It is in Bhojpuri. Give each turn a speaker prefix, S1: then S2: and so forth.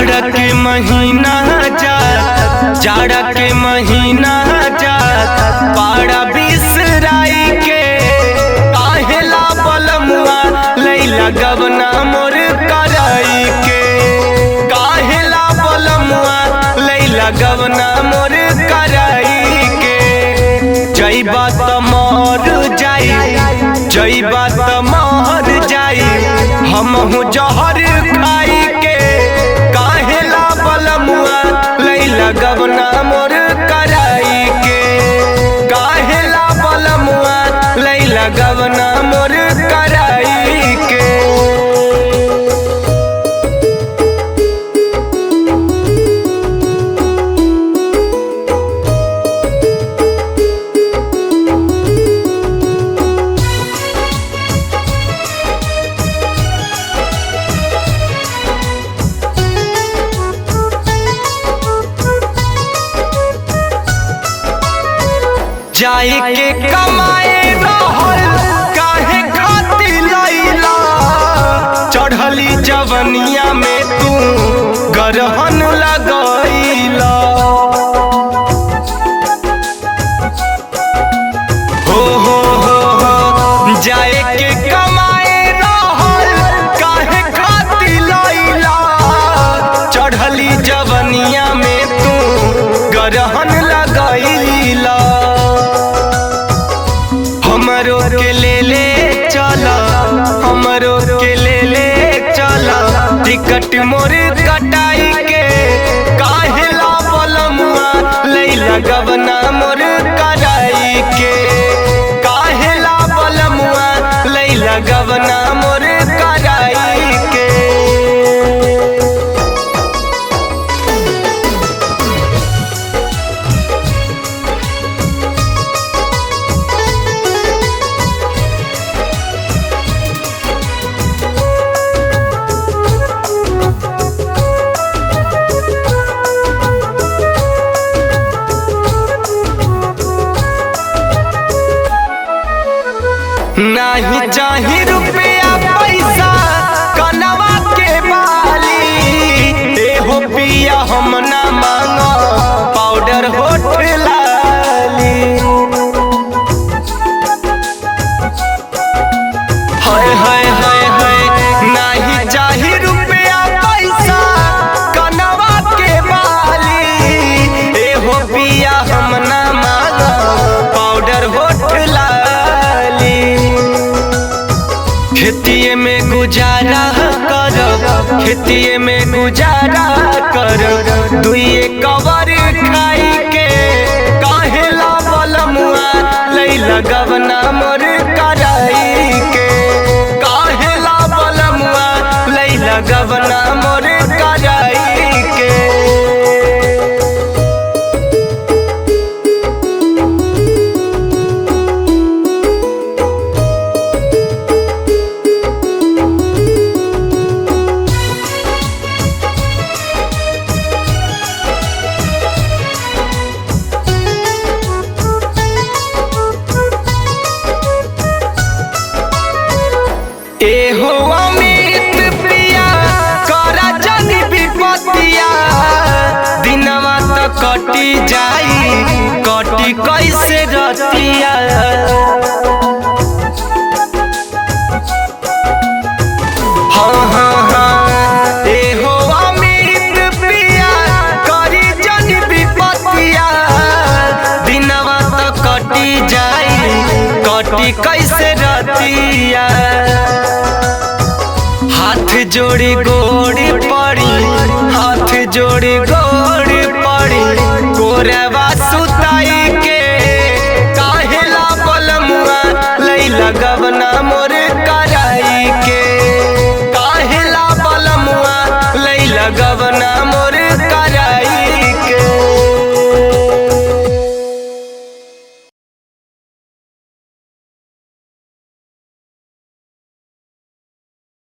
S1: जाड़ा के महीना जाड़ा के महीना पाड़ा बिसराई के काहेला बलमुआ लैला गवना मोर कराई के काहेला बलमुआ लैला गवना मोर कराई के जइबा त मर जाई जइबा त मर जाई हमहु जहर खाई के काहेला बलमुआ लैला गवना मोर कराई के काहेला बलमुआ लैला गवना मोर कराई के। जाई के कमाए रहल काहे खातिर लैला चढ़ली जवनिया में तू गरहन लगैला हो जाए के कमाए रहल काहे खातिर लैला चढ़ली जवनिया में तू गरहन लगैला हमरो के ले चला हमरो के ले चला टिकट मोर कटाई के काहेला बलमुआ लैला गवना मोर कराई के काहेला बलमुआ लैला गवना मोर कराई के। नहीं चाही रुपया पैसा कनवा के बाली एहो पिया हम ना मांगो पाउडर होठ लाली हाय हाय हाय हाय नहीं चाही रुपया पैसा कनवा के बाली एहो पिया हम ना मांगो पाउडर होठ लाली खेतिए में गुजारा कर खेतिए में गुजारा कर दुइये कवर खाई के काहेला बलमुआ लैला गवना मोर कराई के काहेला बलमुआ लैला गवना मोर कराई के। एहो अमित प्रिया करा जनी विपतिया दिनवा त कटी जाई कटी कैसे रतिया हाँ हाँ हाँ एहो अमित प्रिया करी जनी विपतिया दिनवा त कटी जाई कटी कैसे रतिया हाथ जोड़ी गोड़ी पड़ी हाथ जोड़ी